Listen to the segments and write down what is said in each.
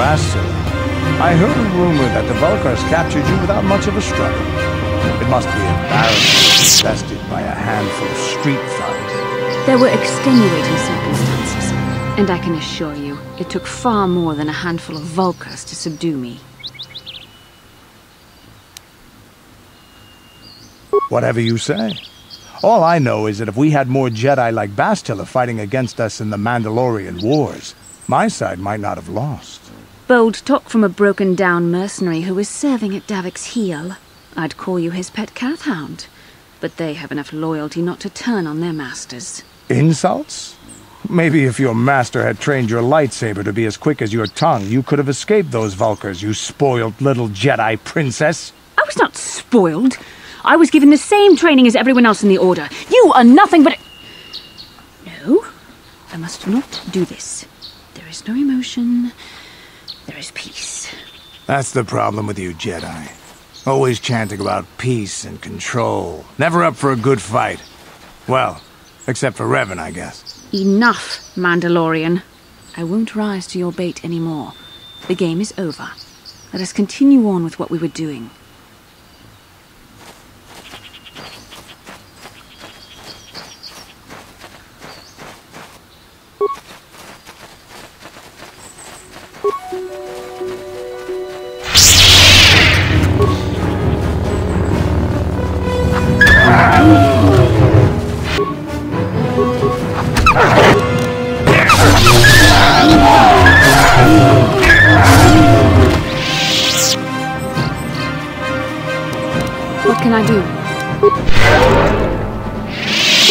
Bastila. I heard a rumor that the Vulkars captured you without much of a struggle. It must be embarrassing, infested by a handful of street thugs. There were extenuating circumstances, and I can assure you, it took far more than a handful of Vulkars to subdue me. Whatever you say. All I know is that if we had more Jedi like Bastila fighting against us in the Mandalorian Wars, my side might not have lost. Bold talk from a broken-down mercenary who is serving at Davik's heel. I'd call you his pet cat-hound. But they have enough loyalty not to turn on their masters. Insults? Maybe if your master had trained your lightsaber to be as quick as your tongue, you could have escaped those Vulkars, you spoiled little Jedi princess. I was not spoiled. I was given the same training as everyone else in the Order. You are nothing but... No, I must not do this. There is no emotion. There is peace. That's the problem with you Jedi. Always chanting about peace and control. Never up for a good fight. Well, except for Revan, I guess. Enough, Mandalorian. I won't rise to your bait anymore. The game is over. Let us continue on with what we were doing. What can I do?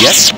Yes?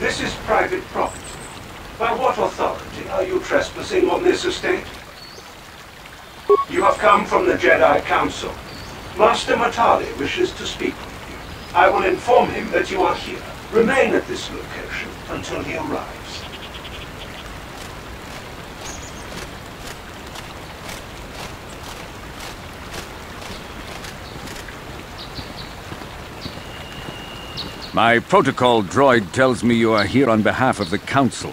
This is private property. By what authority are you trespassing on this estate? You have come from the Jedi Council. Master Matali wishes to speak with you. I will inform him that you are here. Remain at this location until he arrives. My protocol droid tells me you are here on behalf of the Council.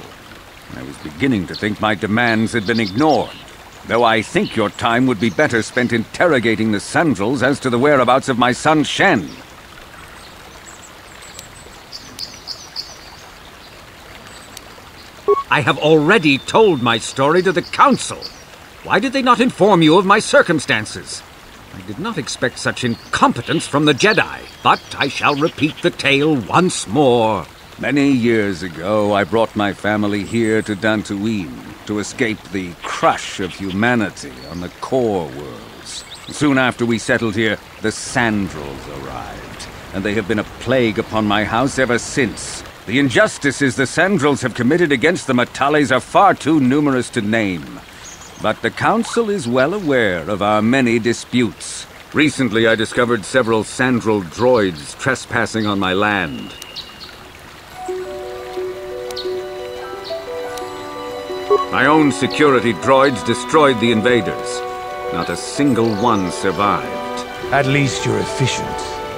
I was beginning to think my demands had been ignored, though I think your time would be better spent interrogating the Sandrels as to the whereabouts of my son Shen. I have already told my story to the Council. Why did they not inform you of my circumstances? I did not expect such incompetence from the Jedi, but I shall repeat the tale once more. Many years ago, I brought my family here to Dantooine to escape the crush of humanity on the core worlds. Soon after we settled here, the Sandrels arrived, and they have been a plague upon my house ever since. The injustices the Sandrels have committed against the Matalis are far too numerous to name. But the Council is well aware of our many disputes. Recently, I discovered several Sandrel droids trespassing on my land. My own security droids destroyed the invaders. Not a single one survived. At least you're efficient.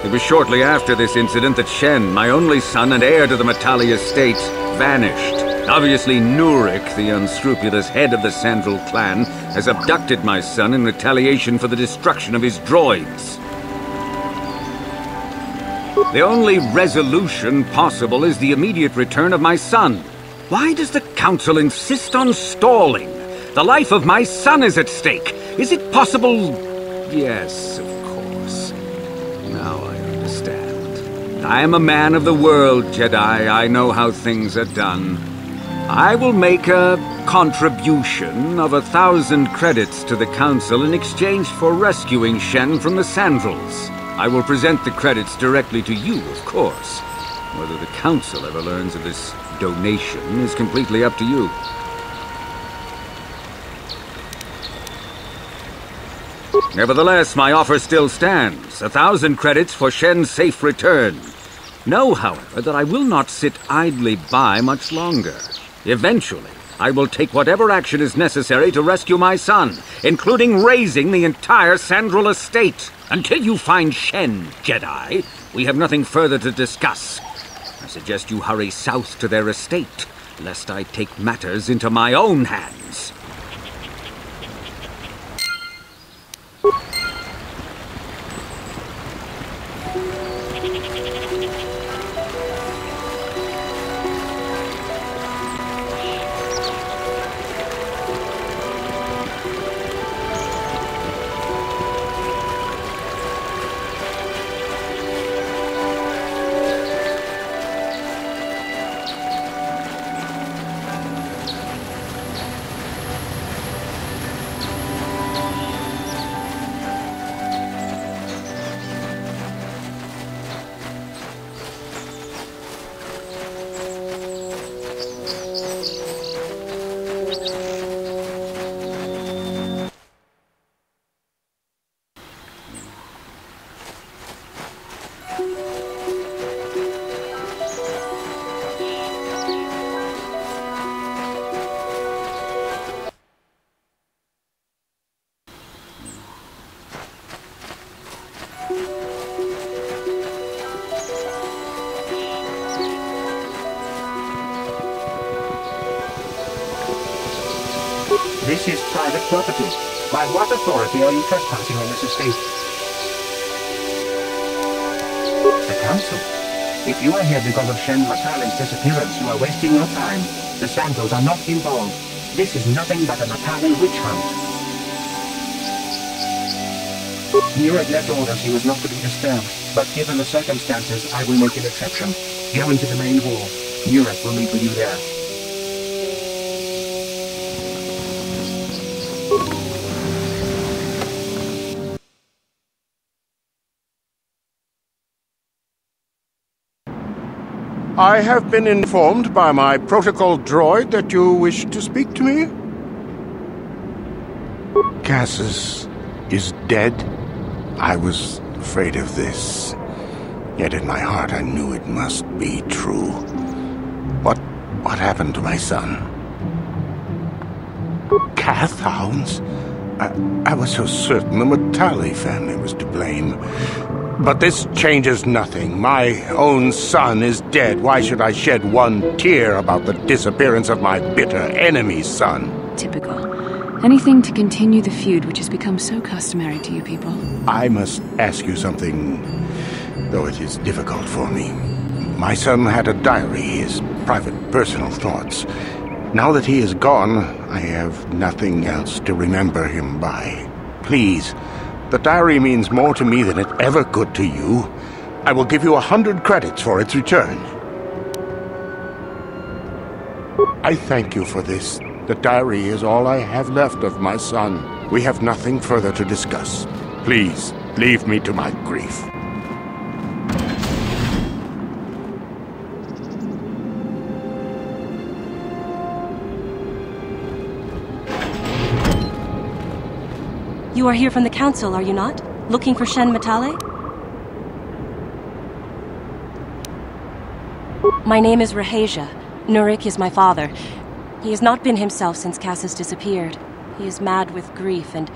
It was shortly after this incident that Shen, my only son and heir to the Matali estate, vanished. Obviously, Nurik, the unscrupulous head of the Sandral clan, has abducted my son in retaliation for the destruction of his droids. The only resolution possible is the immediate return of my son. Why does the Council insist on stalling? The life of my son is at stake. Is it possible? Yes, of course. Now I understand. I am a man of the world, Jedi. I know how things are done. I will make a contribution of 1,000 credits to the Council in exchange for rescuing Shen from the Sandrals. I will present the credits directly to you, of course. Whether the Council ever learns of this donation is completely up to you. Nevertheless, my offer still stands. 1,000 credits for Shen's safe return. Know, however, that I will not sit idly by much longer. Eventually, I will take whatever action is necessary to rescue my son, including razing the entire Sandral estate. Until you find Shen, Jedi, we have nothing further to discuss. I suggest you hurry south to their estate, lest I take matters into my own hands. This is private property. By what authority are you trespassing on this estate? The Council. If you are here because of Shen Matali's disappearance, you are wasting your time. The Sandrals are not involved. This is nothing but a Matali witch hunt. Nurik left orders he was not to be disturbed, but given the circumstances, I will make an exception. Go into the main hall. Nurik will meet with you there. I have been informed by my protocol droid that you wish to speak to me. Cassius is dead. I was afraid of this. Yet in my heart I knew it must be true. What happened to my son? Cath hounds? I was so certain the Matali family was to blame. But this changes nothing. My own son is dead. Why should I shed one tear about the disappearance of my bitter enemy's son? Typical. Anything to continue the feud which has become so customary to you people. I must ask you something, though it is difficult for me. My son had a diary, his private personal thoughts. Now that he is gone, I have nothing else to remember him by. Please, the diary means more to me than it ever could to you. I will give you 100 credits for its return. I thank you for this. The diary is all I have left of my son. We have nothing further to discuss. Please, leave me to my grief. You are here from the Council, are you not? Looking for Shen Matali? My name is Rahasia. Nurik is my father. He has not been himself since Cassius disappeared. He is mad with grief, and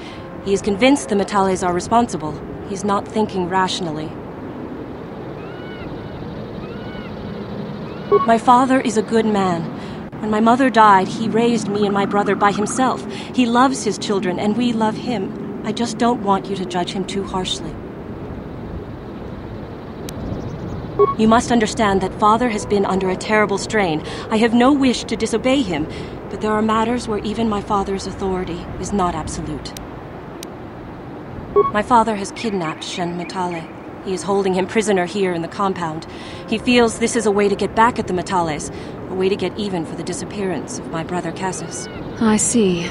he is convinced the Metales are responsible. He's not thinking rationally. My father is a good man. When my mother died, he raised me and my brother by himself. He loves his children, and we love him. I just don't want you to judge him too harshly. You must understand that Father has been under a terrible strain. I have no wish to disobey him, but there are matters where even my father's authority is not absolute. My father has kidnapped Shen Metale. He is holding him prisoner here in the compound. He feels this is a way to get back at the Metales, a way to get even for the disappearance of my brother Cassius. I see.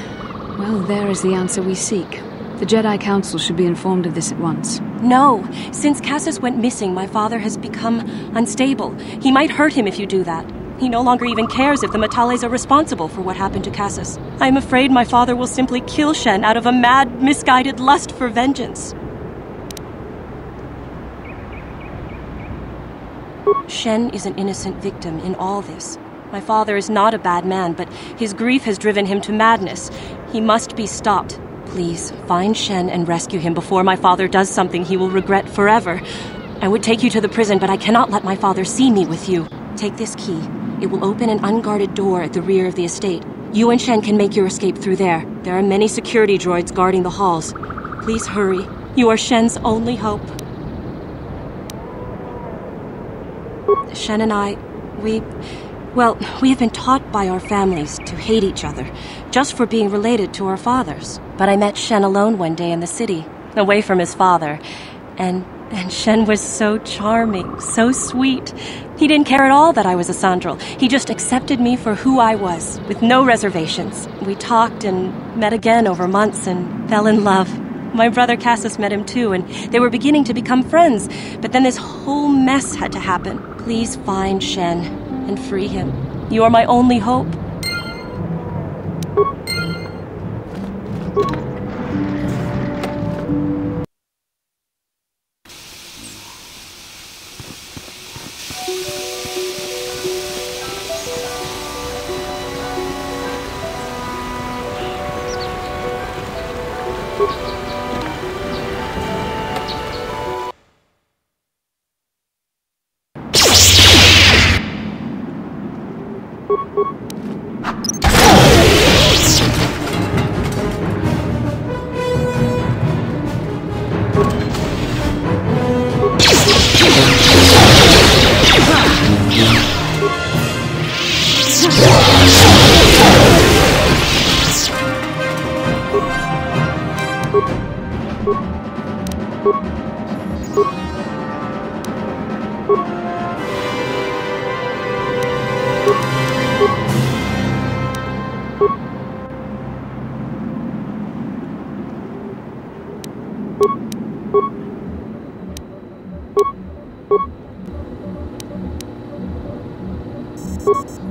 Well, there is the answer we seek. The Jedi Council should be informed of this at once. No! Since Cassius went missing, my father has become unstable. He might hurt him if you do that. He no longer even cares if the Metales are responsible for what happened to Cassius. I am afraid my father will simply kill Shen out of a mad, misguided lust for vengeance. Shen is an innocent victim in all this. My father is not a bad man, but his grief has driven him to madness. He must be stopped. Please, find Shen and rescue him before my father does something he will regret forever. I would take you to the prison, but I cannot let my father see me with you. Take this key. It will open an unguarded door at the rear of the estate. You and Shen can make your escape through there. There are many security droids guarding the halls. Please hurry. You are Shen's only hope. Shen and I, we have been taught by our families to hate each other, just for being related to our fathers. But I met Shen alone one day in the city, away from his father, and Shen was so charming, so sweet. He didn't care at all that I was a Sandral. He just accepted me for who I was, with no reservations. We talked and met again over months and fell in love. My brother Cassius met him too, and they were beginning to become friends. But then this whole mess had to happen. Please find Shen and free him. You are my only hope. You